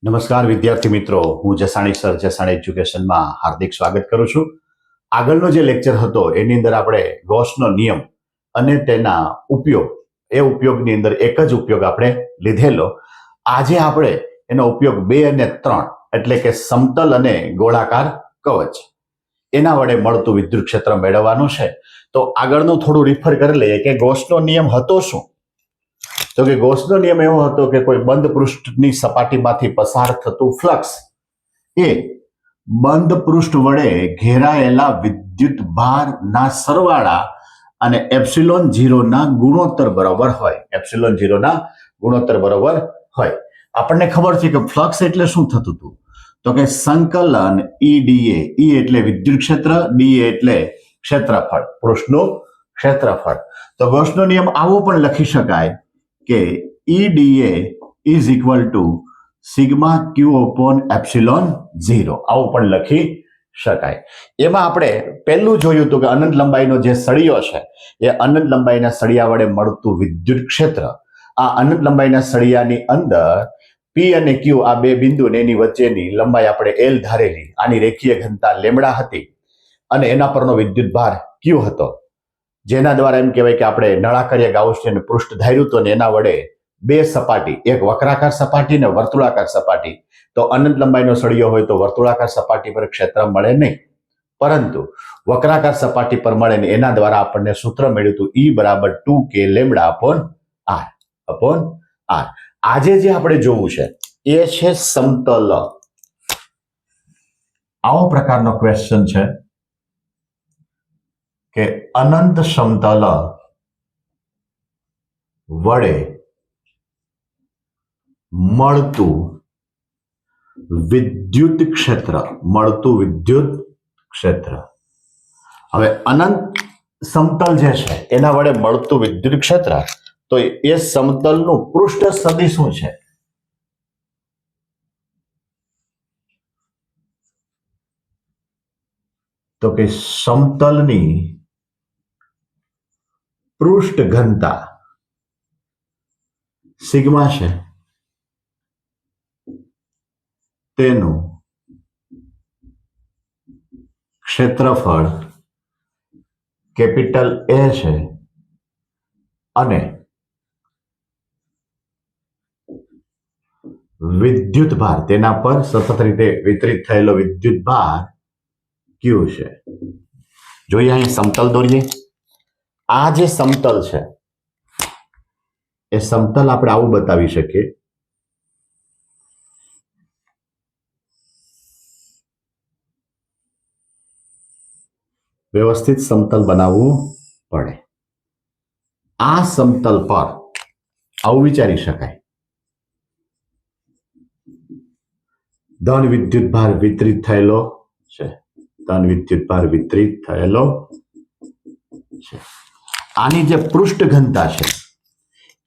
નમસ્કાર વિદ્યાર્થી મિત્રો, હું જસાણી સર જસાણી એજ્યુકેશનમાં હાર્દિક સ્વાગત કરું છું. આગળનો જે લેક્ચર હતો એની અંદર આપણે ગૌસનો નિયમ અને તેના ઉપયોગની અંદર એક જ ઉપયોગ આપણે લીધેલો. આજે આપણે એનો ઉપયોગ 2 અને 3 એટલે કે સમતલ અને ગોળાકાર કવચ એના વડે મળતું વિદ્યુત ક્ષેત્ર મેળવવાનું છે. તો આગળનું થોડું રિફર કરી લઈએ કે ગૌસનો નિયમ હતો શું. તો કે ગૌસનો નિયમ એવો હતો કે કોઈ બંધ પૃષ્ઠની સપાટીમાંથી પસાર થતું ફ્લક્સ એ બંધ પૃષ્ઠ વડે ઘેરાયેલા વિદ્યુત ભારના સરવાળા અને એપ્સિલોન 0 ના ગુણોત્તર બરોબર હોય. એપ્સિલોન 0 ના ગુણોત્તર બરોબર હોય. આપણને ખબર છે કે ફ્લક્સ એટલે શું થતું હતું, તો કે સંકલન ઈડીએ, ઈ એટલે વિદ્યુત ક્ષેત્ર, ડીએ એટલે ક્ષેત્રફળ, પૃષ્ઠનું ક્ષેત્રફળ. તો ગૌસનો નિયમ આવો પણ લખી શકાય કે EDA is equal to sigma Q upon epsilon 0, આવું પણ લખી શકાય. એમાં આપણે પહેલું જોયું હતું કે અનંત લંબાઈનો જે સળિયો છે એ અનંત લંબાઈના સળિયા વડે મળતું વિદ્યુત ક્ષેત્ર, આ અનંત લંબાઈના સળિયાની અંદર P અને Q આ બે બિંદુ ને એની વચ્ચેની લંબાઈ આપણે L ધારેલી, આની રેખીય ઘનતા લેમડા હતી અને એના પરનો વિદ્યુત ભાર Q હતો, જેના દ્વારા એમ કહેવાય કે આપણે નળાકારીય ગાઉસિયન પૃષ્ઠ ધાર્યું હતું. એના વડે બે સપાટી, એક વક્રાકાર સપાટી ને વર્તુળાકાર સપાટી, તો અનંત લંબાઈનો સળિયો હોય તો વર્તુળાકાર સપાટી પર ક્ષેત્ર મળે નહીં, પરંતુ વક્રાકાર સપાટી પર મળે ને એના દ્વારા આપણને સૂત્ર મળ્યું હતું E બરાબર 2k લેમડા અપોન R. આજે જે આપણે જોવું છે એ છે સમતલ. આવો પ્રકારનો ક્વેશ્ચન છે કે અનંત સમતલ વડે મળતું વિદ્યુત ક્ષેત્ર, હવે અનંત સમતલ જે છે એના વડે મળતું વિદ્યુત ક્ષેત્ર, તો એ સમતલનું પૃષ્ઠ સદિશ શું છે? તો કે સમતલની પૃષ્ઠ ઘનતા સિગ્મા છે, તેનું ક્ષેત્રફળ કેપિટલ A છે અને વિદ્યુત ભાર, તેના પર સતત રીતે વિતરિત થયેલો વિદ્યુત ભાર Q છે. જોઈએ અહીં સમતલ દોરીએ. આ જે સમતલ છે એ સમતલ આપણે આવું બતાવી શકીએ. વ્યવસ્થિત સમતલ બનાવવું પડે. આ સમતલ પર આવું વિચારી શકાય, ધન વિદ્યુત ભાર વિતરિત થયેલો છે, આની જે પૃષ્ઠ ઘનતા છે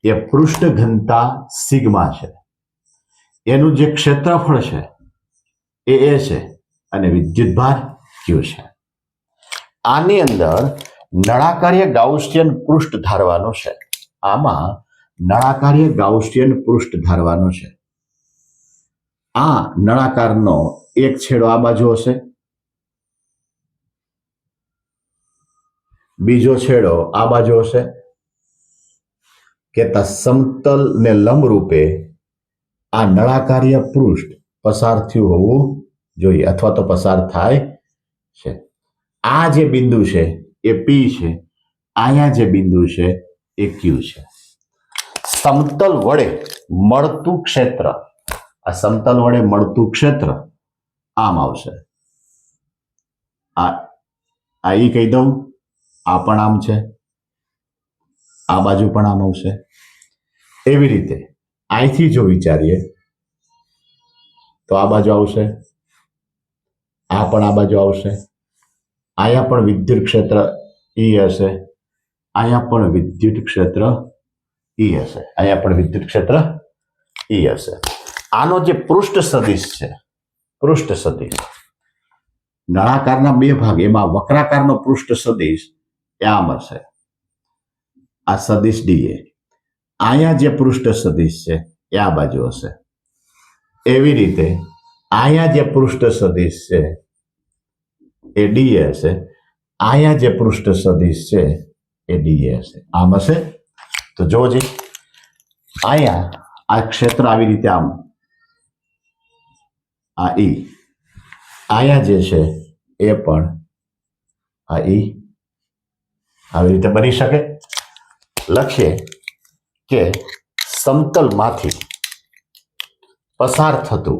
એ પૃષ્ઠ ઘનતા સિગ્મા છે, એનું જે ક્ષેત્રફળ છે એ A છે અને વિદ્યુત ભાર Q છે. આની અંદર નળાકારીય ગાઉસિયન પૃષ્ઠ ધારવાનું છે. આમાં નળાકારીય ગાઉસિયન પૃષ્ઠ ધારવાનું છે. આ નળાકારનો એક છેડો આ બાજુ હશે, બીજો છેડો આ બાજુ હશે, કેતા સમતલ ને લંબ રૂપે આ નળાકારીય પૃષ્ઠ પસાર થયું હોવું જોઈએ અથવા તો પસાર થાય છે. આ જે બિંદુ છે એ P છે, અહીંયા જે બિંદુ છે એ Q છે. સમતલ વડે મળતું ક્ષેત્ર, આ સમતલ વડે મળતું ક્ષેત્ર આમ આવશે. આ ઈ કહી દઉં, આ પણ આમ છે, આ બાજુ પણ આમ આવશે. એવી રીતે અહીંથી જો વિચારીએ તો આ બાજુ આવશે, આ પણ આ બાજુ આવશે, અહીંયા પણ વિદ્યુત ક્ષેત્ર E હશે, અહીંયા પણ વિદ્યુત ક્ષેત્ર E હશે, અહીંયા પણ વિદ્યુત ક્ષેત્ર E હશે. આનો જે પૃષ્ઠ સદિશ છે, નળાકારના બે ભાગ, એમાં વક્રાકારનો પૃષ્ઠ સદિશ એ આમ હશે, આ સદિશ DA. અહીંયા જે પૃષ્ઠ સદિશ છે એ આ બાજુ હશે, એવી રીતે અહીંયા જે પૃષ્ઠ સદિશ છે એ ડીએ હશે, અહીંયા જે પૃષ્ઠ સદિશ છે એ ડીએ હશે. આમ હશે. તો જોજી અહીંયા આ ક્ષેત્ર આવી રીતે આમ આ ઈ, અહીંયા જે છે એ પણ આ ઈ આવી રીતે બની શકે. લખીએ કે સમતલમાંથી પસાર થતું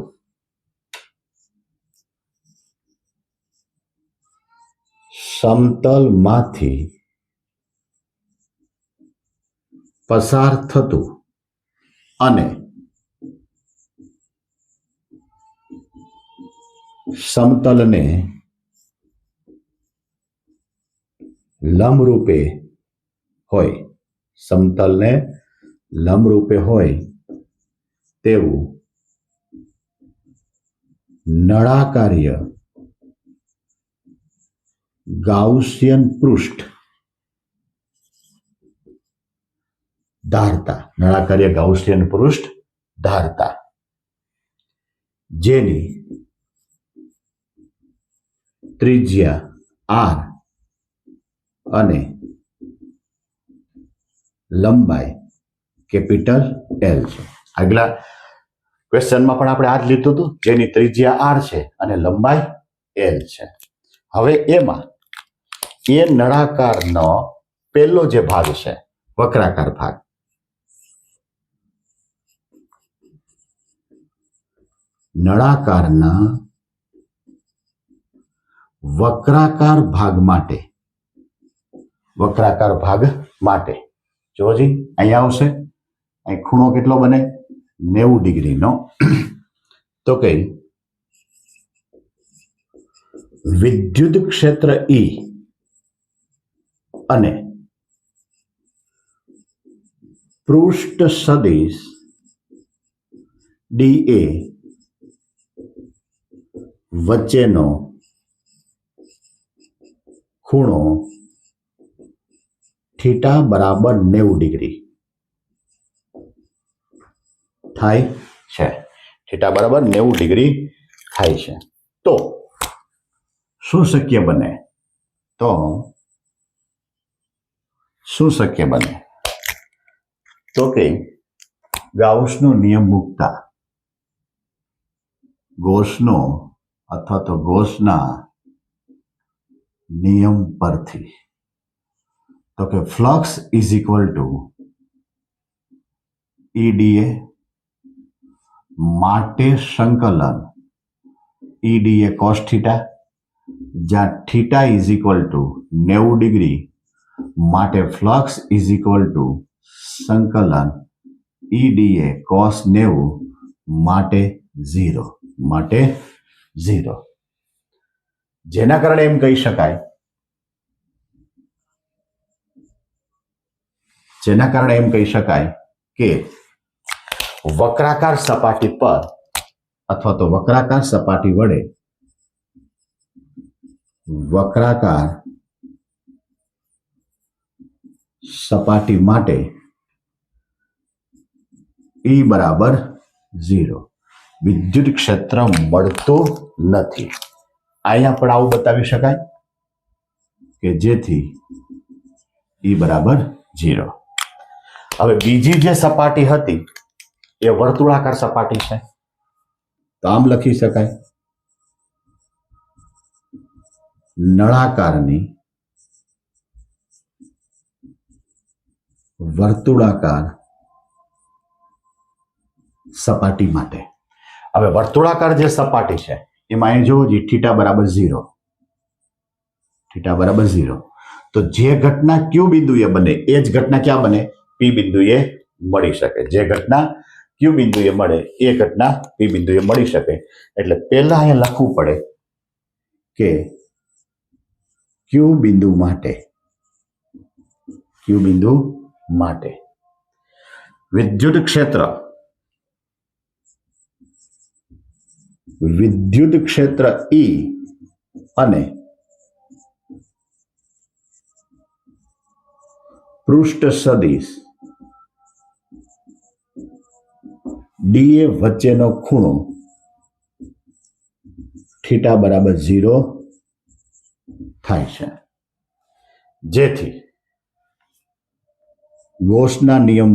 સમતલમાંથી પસાર થતું અને સમતલને લંબરૂપે હોય, સમતલને લંબરૂપે હોય તેવું નળાકાર્ય ગાઉસિયન પૃષ્ઠ ધારતા, નળાકાર્ય ગાઉસિયન પૃષ્ઠ ધારતા, જેની ત્રિજ્યા r અને લંબાઈ કેપિટલ L છે. આગલા ક્વેશ્ચનમાં પણ આપણે આ જ લીધું હતું, જેની ત્રિજ્યા r છે અને લંબાઈ L છે. હવે એમાં એ નળાકારનો પહેલો જે ભાગ છે વક્રાકાર ભાગ, નળાકારના વક્રાકાર ભાગ માટે, વક્રાકાર ભાગ માટે જોજી અહીંયા આવશે. અહીં ખૂણો કેટલો બને? 90 ડિગ્રીનો. તો કે વિદ્યુત ક્ષેત્ર E અને પૃષ્ઠ સદિશ DA વચ્ચેનો ખૂણો થીટા બરાબર 90 ડિગ્રી થાય છે. થીટા બરાબર 90 ડિગ્રી થાય છે. તો શું શક્ય બને? તો શું શક્ય બને? તો કે ગાઉસનો નિયમ મૂકતા, ગૌસનો અથવા તો ગૌસના નિયમ પરથી, તો કે flux is equal to EDA માટે સંકલન EDA cos થીટા, જ્યાં theta is equal to 90 degree માટે ફ્લક્સ ઇઝ ઇક્વલ ટુ સંકલન EDA cos 90 માટે 0, માટે 0. જેના કારણે એમ કહી શકાય, જેના કારણે એમ કહી શકાય કે વક્રાકાર સપાટી પર અથવા તો વક્રાકાર સપાટી વડે, વક્રાકાર સપાટી માટે E બરાબર 0 વિદ્યુત ક્ષેત્ર મળતું નથી. અહીંયા પણ આવું બતાવી શકાય કે જેથી E બરાબર 0. હવે બીજી જે સપાટી હતી એ વર્તુળાકાર સપાટી છે, તો આમ લખી શકાય, નળાકારની વર્તુળાકાર સપાટી માટે. હવે વર્તુળાકાર જે સપાટી છે એમાં અહીં જુઓ થીટા બરાબર 0, થીટા બરાબર 0. તો જે ઘટના Q બિંદુએ બને એ જ ઘટના ક્યાં બને? P બિંદુએ મળી શકે. જે ઘટના Q બિંદુએ મળે એ ઘટના P બિંદુએ મળી શકે. એટલે પહેલા અહીંયા લખવું પડે કે Q બિંદુ માટે, Q બિંદુ માટે વિદ્યુત ક્ષેત્ર E અને પૃષ્ઠ સદિશ DA વચ્ચેનો ખૂણો થીટા બરાબર 0 થાય છે, જેથી ગૌસના નિયમ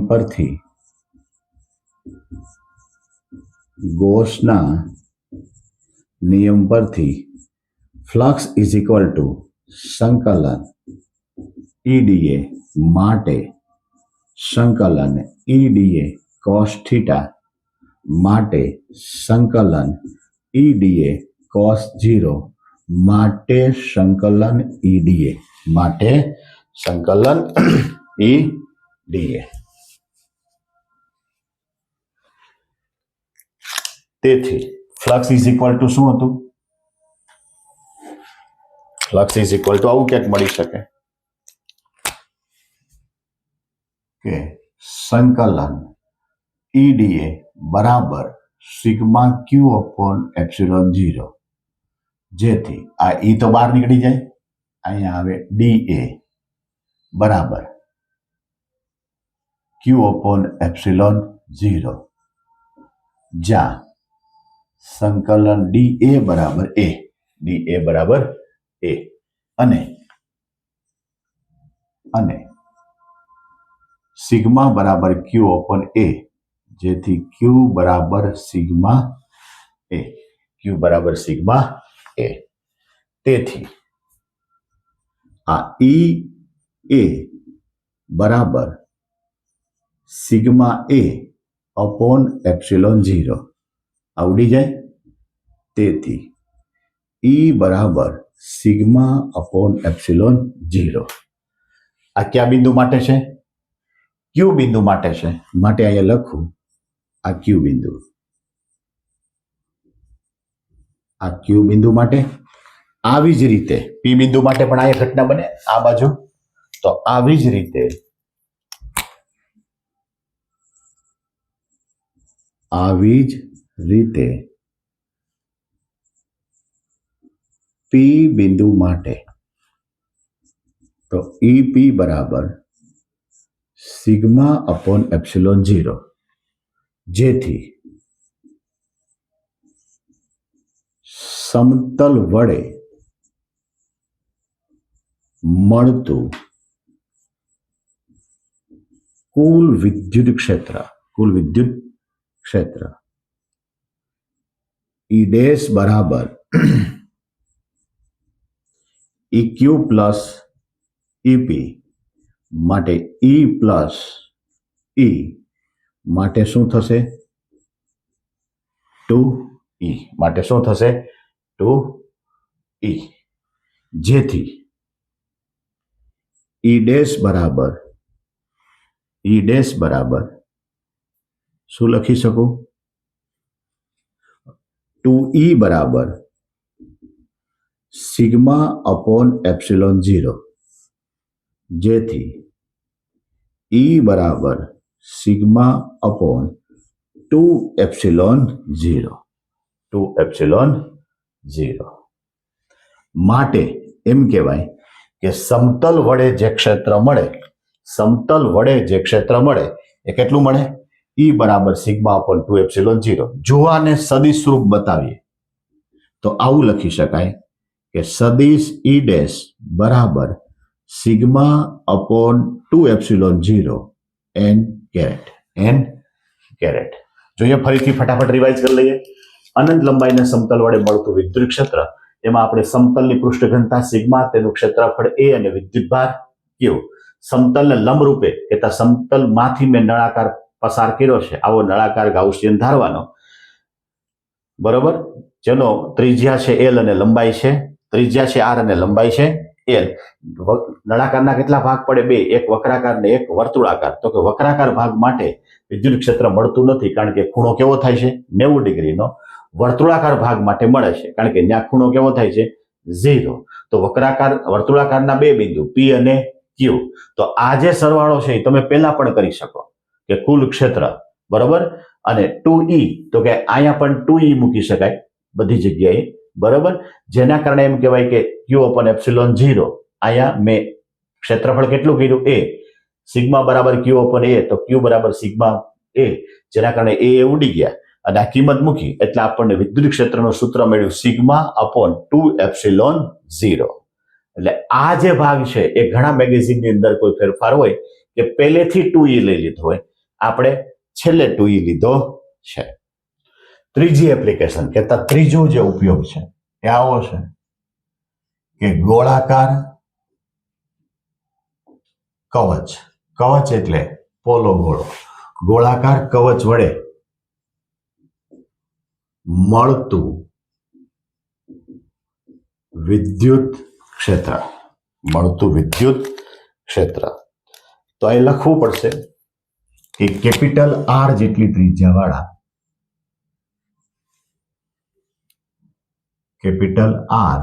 પરથી ફ્લક્સ ઇઝ ઇક્વલ ટુ સંકલન ઈડીએ માટે સંકલન ઈડીએ કોસ થીટા માટે સંકલન ઈડીએ કોસ 0 માટે સંકલન ઈડીએ તેથી ફ્લક્સ ઇઝ ઇક્વલ ટુ શું હતું? ફ્લક્સ ઇઝ ઇક્વલ ટુ આવું ક્યાંક મળી શકે કે સંકલન ઈડીએ બરાબર સિગ્મા ક્યુ અપોન એપ્સિલોન 0, જેથી આ ઈ તો બહાર નીકળી જાય, અહીંયા આવે ડીએ બરાબર ક્યુ અપોન એપ્સિલોન 0, જ્યાં સંકલન ડીએ બરાબર એ અને સિગ્મા બરાબર ક્યુ અપોન એ, જેથી ક્યુ બરાબર સિગ્મા એ. તેથી આ ઈ એ બરાબર સિગ્મા એ અપોન એપ્સિલોન 0 આવડી જાય. તેથી ઈ બરાબર સિગ્મા અપોન એપ્સિલોન 0. આ કયા બિંદુ માટે છે? ક્યુ બિંદુ માટે છે. માટે અહીંયા લખું આ ક્યુ બિંદુ માટે. આવી જ રીતે પી બિંદુ માટે પણ આ ઘટના બને આ બાજુ. તો આવી જ રીતે પી બિંદુ માટે તો ઈપી બરાબર સિગ્મા અપોન એપ્સિલોન 0, જેથી સમતલ વડે મળતું કુલ વિદ્યુત ક્ષેત્ર ઈ ડેશ બરાબર EQ પ્લસ EP માટે E પ્લસ E માટે શું થશે? 2E માટે શું થશે? 2E, જેથી E ડેશ બરાબર શું લખી શકું? 2E બરાબર સિગ્મા અપોન એપ્સિલોન 0, જેથી E બરાબર સિગ્મા અપોન 2 એપ્સિલોન 0. માટે એમ કહેવાય કે સમતલ વડે જે ક્ષેત્ર મળે એ કેટલું મળે? E બરાબર સિગ્મા અપોન 2 એપ્સિલોન 0. જો આને સદિશ સ્વરૂપ બતાવીએ તો આવું લખી શકાય કે સદિશ ઈ ડેશ બરાબર sigma upon 2 epsilon 0 n caret. જોઈએ ફરીથી ફટાફટ રિવાઇઝ કરી લઈએ. અનંત લંબાઈના સમતલ વડે મળતું વિદ્યુત ક્ષેત્ર, એમાં આપણે સમતલની પૃષ્ઠ ઘનતા સિગ્મા, તેનું ક્ષેત્રફળ એ અને વિદ્યુતભાર ક્યુ. સમતલને લંબ રૂપે કહેતા સમતલમાંથી મેં નળાકાર પસાર કર્યો છે, આવો નળાકાર ગાઉસિયન ધારવાનો, બરોબર, જેનો ત્રિજ્યા છે L અને લંબાઈ છે, ત્રિજ્યા છે R અને લંબાઈ છે L. નળાકારના કેટલા ભાગ પડે? 2, એક વક્રાકાર ને એક વર્તુળાકાર. તો કે વક્રાકાર ભાગ માટે વિદ્યુત ક્ષેત્ર મળતું નથી, કારણ કે ખૂણો કેવો થાય છે? 90 ડિગ્રીનો. વર્તુળાકાર ભાગ માટે મળે છે, કારણ કે ત્યાં ખૂણો કેવો થાય છે? 0. તો વર્તુળાકારના 2 બિંદુ P અને Q. તો આ જે સરવાળો છે એ તમે પહેલા પણ કરી શકો કે કુલ ક્ષેત્ર, બરોબર, અને 2E, તો કે અહીંયા પણ 2E મૂકી શકાય બધી જગ્યાએ, બરોબર, જેના કારણે એમ કહેવાય કે ક્યુ અપોન એપ્સિલોન 0. અહીંયા મેં ક્ષેત્રફળ કેટલું કર્યું? A. સિગ્મા બરાબર ક્યુ અપોન A, તો ક્યુ બરાબર સિગ્મા A, જેના કારણે A ઉડી ગયા અને આ કિંમત મૂકી એટલે આપણને વિદ્યુત ક્ષેત્રનું સૂત્ર મળ્યું સિગ્મા અપોન 2ε0. એટલે આ જે ભાગ છે એ ઘણા મેગેઝિનની અંદર કોઈ ફેરફાર હોય કે પહેલેથી 2e લઈ લીધો હોય, આપણે છેલ્લે 2e લીધો છે. ત્રીજી એપ્લિકેશન કહેતા ત્રીજો જે ઉપયોગ છે એ આવો છે કે ગોળાકાર કવચ. કવચ એટલે પોલો ગોળો. ગોળાકાર કવચ વડે મળતું વિદ્યુત ક્ષેત્ર. મળતું વિદ્યુત ક્ષેત્ર. તો અહીં લખવું પડશે કે કેપિટલ આર જેટલી ત્રિજ્યાવાળા કેપિટલ આર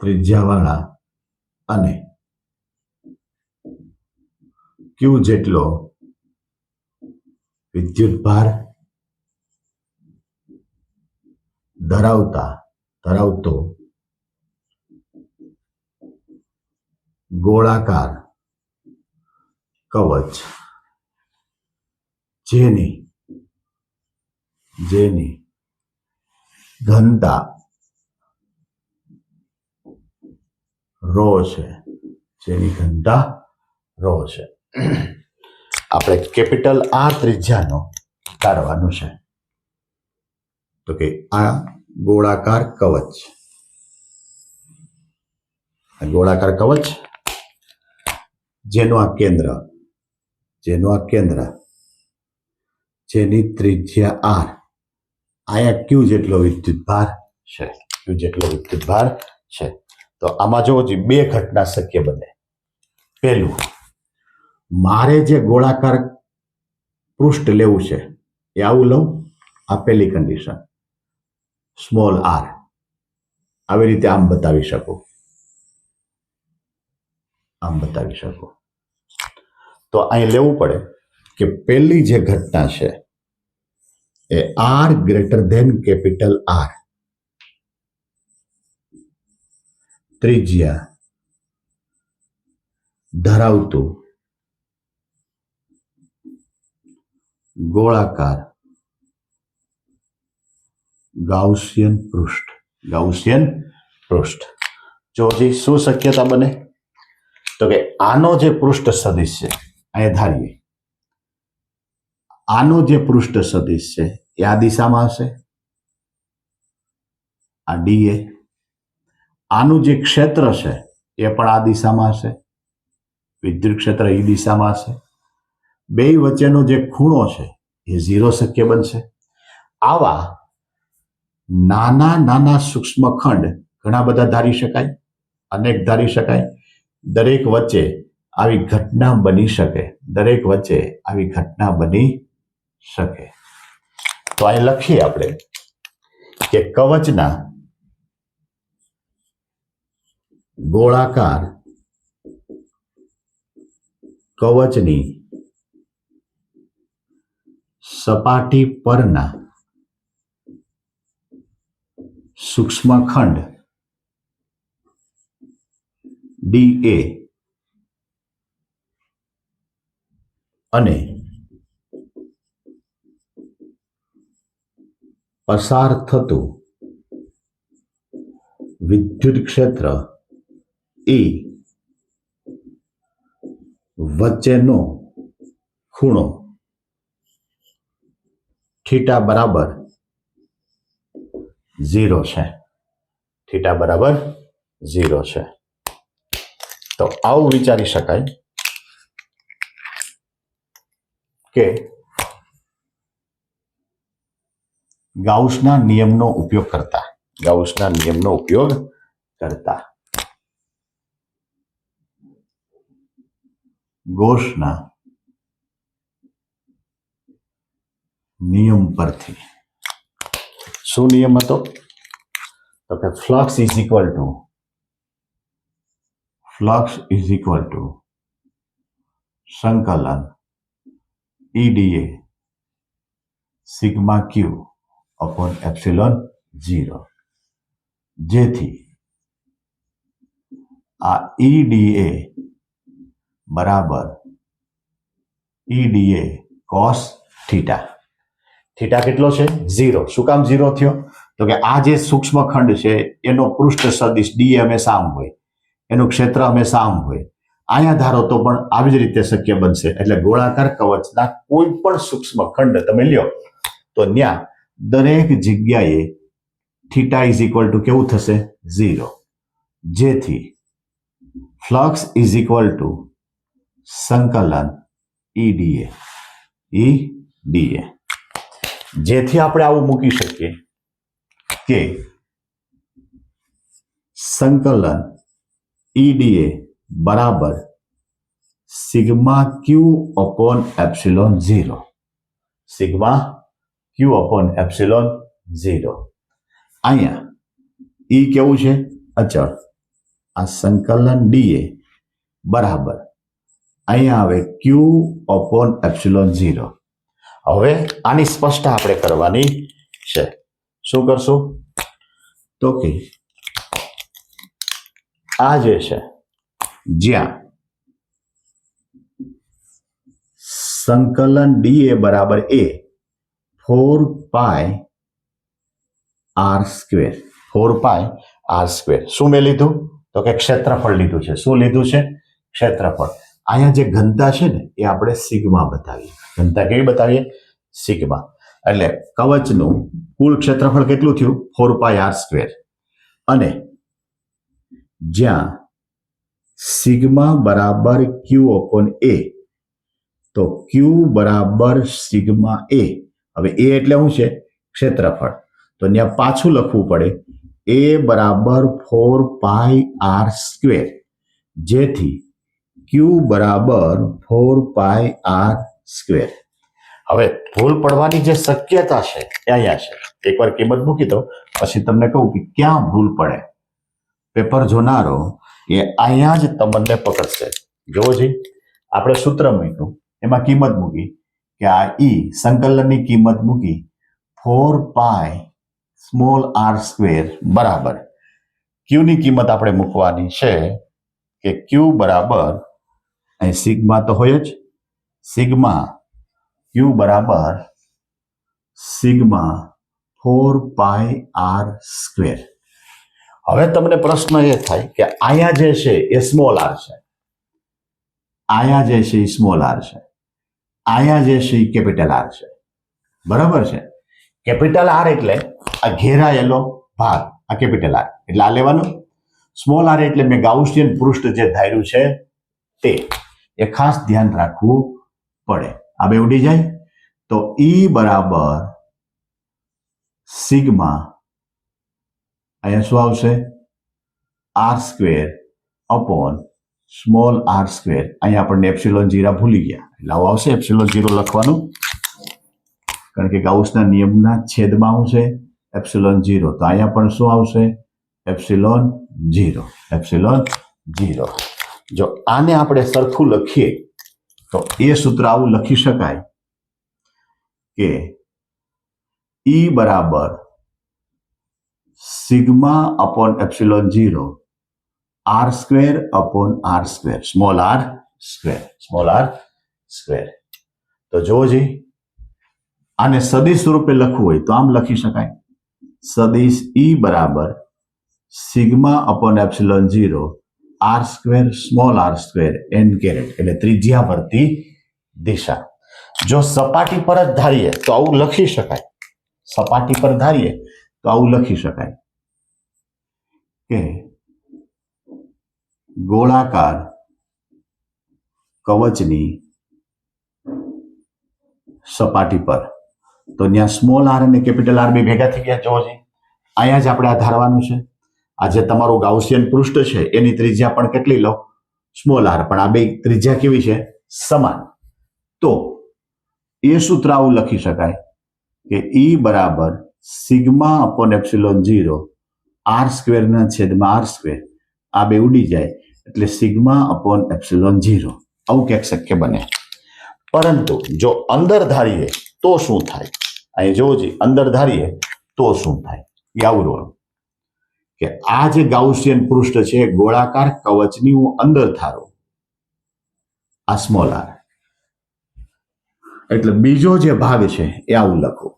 ત્રિજ્યાવાળા અને ક્યુ જેટલો વિદ્યુત ભાર ધરાવતો ગોળાકાર કવચ જેની ઘનતા રો છે. આપણે કેપિટલ આર ત્રિજ્યાનો કાઢવાનું છે. તો કે આ ગોળાકાર કવચ જેનું આ કેન્દ્ર જેની ત્રિજ્યા આર, અહીંયા ક્યુ જેટલો વિદ્યુત ભાર છે. તો આમાં જો બે ઘટના શક્ય બને. પહેલું, મારે જે ગોળાકાર પૃષ્ઠ લેવું છે એ આવું લઉં. આ પહેલી કન્ડિશન. સ્મોલ આર આવી રીતે આમ બતાવી શકું. તો અહીં લેવું પડે કે પહેલી જે ઘટના છે એ r greater than capital R ત્રિજ્યા ધરાવતું ગોળાકાર ગાઉસિયન પૃષ્ઠ. જો હજી શું શક્યતા બને? તો કે આનો જે પૃષ્ઠ સદિશ છે, અહીંયા ધારીએ આનો જે પૃષ્ઠ સદિશ છે એ આ દિશામાં હશે, આ ડીએ. આનું જે ક્ષેત્ર છે એ પણ આ દિશામાં હશે, વિદ્યુત ક્ષેત્ર એ દિશામાં હશે. બે વચ્ચેનો જે ખૂણો છે એ 0 શક્ય બનશે. આવા નાના સૂક્ષ્મ ખંડ ઘણા બધા ધારી શકાય, અનેક ધારી શકાય. દરેક વચ્ચે આવી ઘટના બની શકે. તો અહીં લખીએ આપણે કે કવચના ગોળાકાર કવચની સપાટી પરના સૂક્ષ્મખંડ ડીએ અને પસાર થતું વિદ્યુત ક્ષેત્ર એ વચ્ચેનો ખૂણો થીટા બરાબર 0 છે. તો આવું વિચારી શકાય કે ગાઉસના નિયમનો ઉપયોગ કરતા ગૌસના નિયમ પરથી શું નિયમ હતો? તો કે ફ્લક્સ ઇઝ ઇક્વલ ટુ સંકલન ઈડીએ સિગ્મા ક્યુ અપોન એપ્સિલોન 0, જેથી આ ઈડીએ બરાબર ઈડીએ કોસ થીટા. થીટા કેટલો છે? 0. શું કામ 0 થયો? તો કે આ જે સૂક્ષ્મ ખંડ છે એનો પૃષ્ઠ સદિશ ડી હંમેશા આમ હોય, એનું ક્ષેત્ર હંમેશા આમ હોય. અહીંયા ધારો તો પણ આવી જ રીતે શક્ય બનશે. એટલે ગોળાકાર કવચના કોઈ પણ સૂક્ષ્મ ખંડ તમે લ્યો તો ત્યાં દરેક જગ્યાએ થીટા ઇઝ ઇક્વલ ટુ કેવું થશે? 0. જેથી ફ્લક્સ ઇઝ ઇક્વલ ટુ સંકલન ઈ ડીએ. જેથી આપણે આવું મૂકી શકીએ કે સંકલન ઈડીએ બરાબર સિગ્મા ક્યુ અપોન એપ્સિલોન 0. સિગ્મા ક્યુ અપોન એપ્સિલોન 0. અહીંયા ઈ કેવું છે? અચળ. આ સંકલન ડીએ બરાબર અહીંયા આવે ક્યુ અપોન એપ્સિલોન 0. હવે આની સ્પષ્ટતા આપણે કરવાની છે. શું કરશું? તો કે આ જે છે જ્યાં સંકલન ડીએ બરાબર એ 4 પાઈ આર સ્ક્વેર. 4 પાઈ આર સ્ક્વેર. શું મેં લીધું? તો કે ક્ષેત્રફળ લીધું છે. શું લીધું છે? ક્ષેત્રફળ. અહીંયા જે ઘનતા છે ને એ આપણે સિગ્મા બતાવીએ. ઘનતા કેવી બતાવીએ? સિગ્મા. એટલે કવચનું કુલ ક્ષેત્રફળ કેટલું થયું? 4 પાઈ આર સ્ક્વેર. અને જ્યાં સિગ્મા બરાબર ક્યુ અપોન એ, તો ક્યુ બરાબર સિગ્મા એ. હવે એ એટલે શું છે? ક્ષેત્રફળ. તો ત્યાં પાછું લખવું પડે એ બરાબર 4 પાઈ આર સ્ક્વેર. જેથી ક્યુ બરાબર 4 પાઈ આર સ્ક્વેર. હવે ભૂલ પડવાની જે શક્યતા છે એ અહીંયા છે. એકવાર કિંમત મૂકી દો પછી તમને કહું કે ક્યાં ભૂલ પડે. પેપર જોનારો એ અહીંયા જ તમને પકડશે. જોવો જી, આપણે સૂત્ર મૂક્યું, એમાં કિંમત મૂકી કે આ ઈ સંકલનની કિંમત મૂકી 4 પાઈ સ્મોલ આર સ્ક્વેર બરાબર ક્યુની કિંમત આપણે મૂકવાની છે કે ક્યુ બરાબર અહીં સિગ્મા તો હોય જ, સિગ્મા ક્યુ બરાબર સિગ્મા 4 પાઈ આર સ્ક્વેર. હવે તમને પ્રશ્ન એ થાય કે અહીંયા જે છે એ સ્મોલ આર છે, અહીંયા જે છે એ સ્મોલ આર છે, અહીંયા જે છે એ કેપિટલ આર છે. બરાબર છે? કેપિટલ આર એટલે આ ઘેરાયેલો ભાગ, આ કેપિટલ આર એટલે આ લેવાનું. સ્મોલ આર એટલે મેં ગાઉસિયન પૃષ્ઠ જે ધાર્યું છે તે, એ ખાસ ધ્યાન રાખવું પડે. આ બે ઉડી જાય તો ઈ બરાબર સિગ્મા, અહીંયા શું આવશે? R square upon small R square. અહીંયા આપણને એપ્સિલોન 0 ભૂલી ગયા એટલે આવું આવશે એપ્સિલોન 0 લખવાનું, કારણ કે ગાઉસના નિયમના છેદમાં શું છે? એપ્સિલોન 0. તો અહીંયા પણ શું આવશે? એપ્સિલોન 0. એપ્સિલોન 0. જો આને આપણે સરખું લખીએ તો એ સૂત્ર આવું લખી શકાય કે ઈ બરાબર sigma upon epsilon 0 R square upon r square, small R square, small R square. તો જોવો જી, આને સદિશ સ્વરૂપે લખવું હોય તો આમ લખી શકાય. સદિશ ઈ બરાબર sigma upon epsilon 0 R square small R square N caret, એટલે ત્રિજ્યા વર્તી દિશા. જો સપાટી પર જ ધારીએ તો આવું લખી શકાય. સપાટી પર ધારીએ તો આવું લખી શકાય કે ગોળાકાર કવચની સપાટી પર, તો ત્યાં સ્મોલ આર અને કેપિટલ આર બે ભેગા થઈ ગયા. જોવો જી, અહીંયા જ આપણે આ ધારવાનું છે. આ જે તમારું ગાઉસિયન પૃષ્ઠ છે એની ત્રિજ્યા પણ કેટલી લો? Small R. પણ આ બે ત્રિજ્યા કેવી છે? સમાન. તો એ સૂત્ર આવું લખી શકાય કે ઈ બરાબર સિગ્મા અપોન એપ્સિલોન 0 આર સ્ક્વેરના છેદમાં આર સ્ક્વેર. આ બે ઉડી જાય એટલે સિગ્મા અપોન એપ્સિલોન 0. આવું ક્યાંક શક્ય બને. પરંતુ જો અંદર ધારીએ તો શું થાય? અહીં જોવો જી, અંદર ધારીએ તો શું થાય? એ આવું રોલ કે આ જે ગાઉસિયન પૃષ્ઠ છે ગોળાકાર કવચની હું અંદર ધારું, આ સ્મોલ આર, એટલે બીજો જે ભાગ છે એ આવું લખો,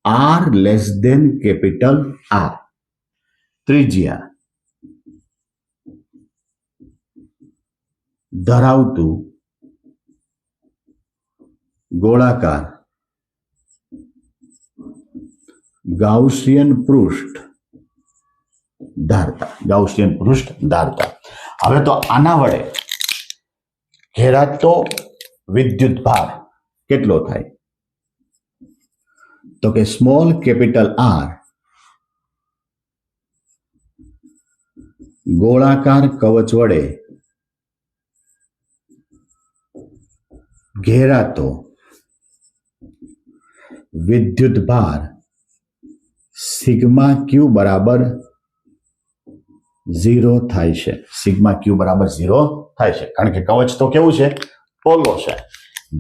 R less than capital R. ત્રિજ્યા ધરાવતું ગોળાકાર ગાઉસિયન પૃષ્ઠ ધારતા. હવે તો આના વડે ઘેરાતો વિદ્યુત ભાર કેટલો થાય? તો કે સ્મોલ કેપિટલ આર ગોળાકાર કવચ વડે ઘેરાતો વિદ્યુત ભાર સિગ્મા ક્યુ બરાબર 0 થાય છે. સિગ્મા ક્યુ બરાબર 0 થાય છે, કારણ કે કવચ તો કેવું છે? પોલો છે.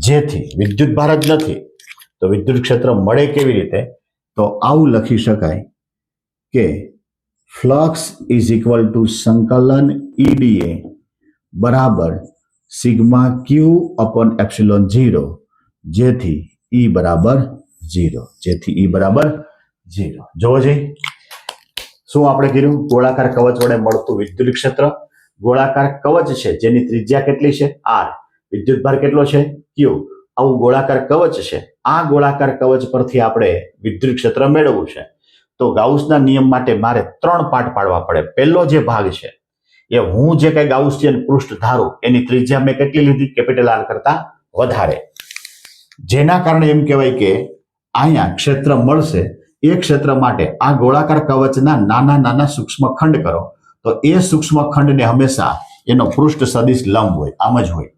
જેથી વિદ્યુત ભાર જ નથી તો વિદ્યુત ક્ષેત્ર મળે કેવી રીતે? તો આવું લખી શકાય કે ફ્લક્સ ઇઝ ઇક્વલ ટુ સંકલન EDA બરાબર સિગ્મા ક્યુ અપોન એપ્સિલોન 0, જેથી E બરાબર 0. જોવો જઈ શું આપણે કીધું? ગોળાકાર કવચ વડે મળતું વિદ્યુત ક્ષેત્ર. ગોળાકાર કવચ છે જેની ત્રિજ્યા કેટલી છે? R. વિદ્યુત ભાર કેટલો છે? Q. આવું ગોળાકાર કવચ છે. આ ગોળાકાર કવચ પરથી આપણે વિદ્યુત ક્ષેત્ર મેળવવું છે. તો ગાઉસના નિયમ માટે મારે 3 પાર્ટ પાડવા પડે. પહેલો જે ભાગ છે એ હું જે કઈ ગાઉસિયન પૃષ્ઠ ધારું એની ત્રિજ્યા મેં કેટલી લીધી? કેપિટલ R કરતા વધારે. જેના કારણે એમ કહેવાય કે અહીંયા ક્ષેત્ર મળશે. એ ક્ષેત્ર માટે આ ગોળાકાર કવચના નાના નાના સૂક્ષ્મ ખંડ કરો તો એ સૂક્ષ્મ ખંડને હંમેશા એનો પૃષ્ઠ સદિશ લંબ હોય, આમ જ હોય.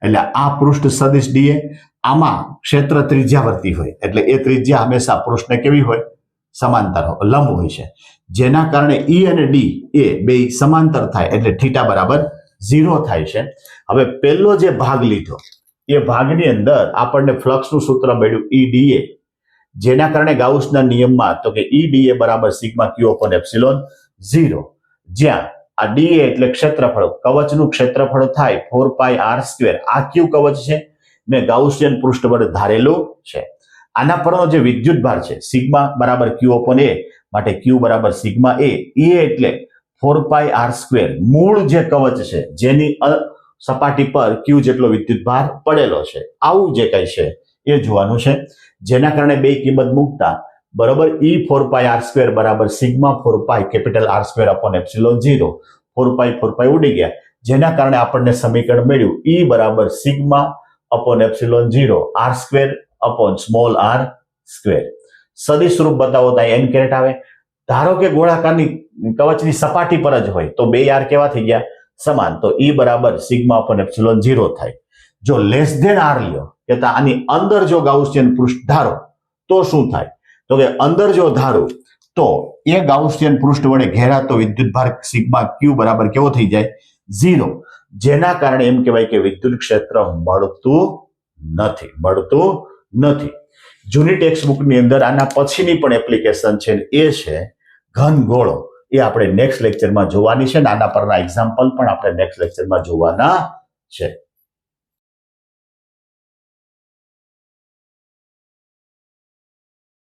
એટલે આ પૃષ્ઠ સદિશ DA, આમાં ક્ષેત્ર ત્રિજ્યાવર્તી હોય એટલે એ ત્રિજ્યા હંમેશા પૃષ્ઠને કેવી હોય? સમાંતર લંબ હોય છે. જેના કારણે E અને D એ બે સમાંતર થાય એટલે થીટા બરાબર 0 થાય છે. હવે પહેલો જે ભાગ લીધો એ ભાગની અંદર આપણને ફ્લક્સનું સૂત્ર મળ્યું EDA, જેના કારણે ગાઉસના નિયમમાં તો કે EDA બરાબર સિગ્મા ક્યુ અપોન એપ્સિલોન 0, જ્યાં આ DA એટલે ક્ષેત્રફળ, કવચનું ક્ષેત્રફળ થાય 4πr². આ ક્યુ કવચ છે ને ગાઉસિયન પૃષ્ઠ વડે ધારેલું છે. આના પરનો જે વિદ્યુત ભાર છે સિગ્મા બરાબર ક્યુ અપોન એ, માટે ક્યુ બરાબર સિગ્મા એ. એટલે 4πr², મૂળ જે કવચ છે જેની સપાટી પર ક્યુ જેટલો વિદ્યુત ભાર પડેલો છે. આવું જે કઈ છે એ જોવાનું છે. જેના કારણે બે કિંમત મૂકતા બરાબર E4πr² બરાબર sigma 4π capital R² upon epsilon 0. 4π ઉડી ગયા, જેના કારણે આપણને સમીકરણ મળ્યું E બરાબર sigma upon epsilon 0 R² upon small r². સદિશ રૂપ બતાવો તો n કેરેટ આવે. ધારો કે ગોળાકારની કવચની સપાટી પર જ હોય તો બે r કેવા થઈ ગયા? સમાન. તો E બરાબર સિગ્મા અપોન એપ્સિલોન 0 થાય. જો લેસ ધેન r લ્યો કે આની અંદર જો ગાઉસિયન પૃષ્ઠ ધારો તો શું થાય? તો કે અંદર જો ધારો તો એ ગાઉસિયન પૃષ્ઠ વડે ઘેરાતો વિદ્યુત ભાર સિગ્મા ક્યુ બરાબર કેવો થઈ જાય? 0. જેના કારણે એમ કહેવાય કે વિદ્યુત ક્ષેત્ર મળતું નથી. જૂની ટેક્સ્ટબુકની અંદર આના પછીની પણ એપ્લિકેશન છે એ છે ઘન ગોળો. એ આપણે નેક્સ્ટ લેક્ચરમાં જોવાની છે. આના પરના એક્ઝામ્પલ પણ આપણે નેક્સ્ટ લેક્ચરમાં જોવાના છે.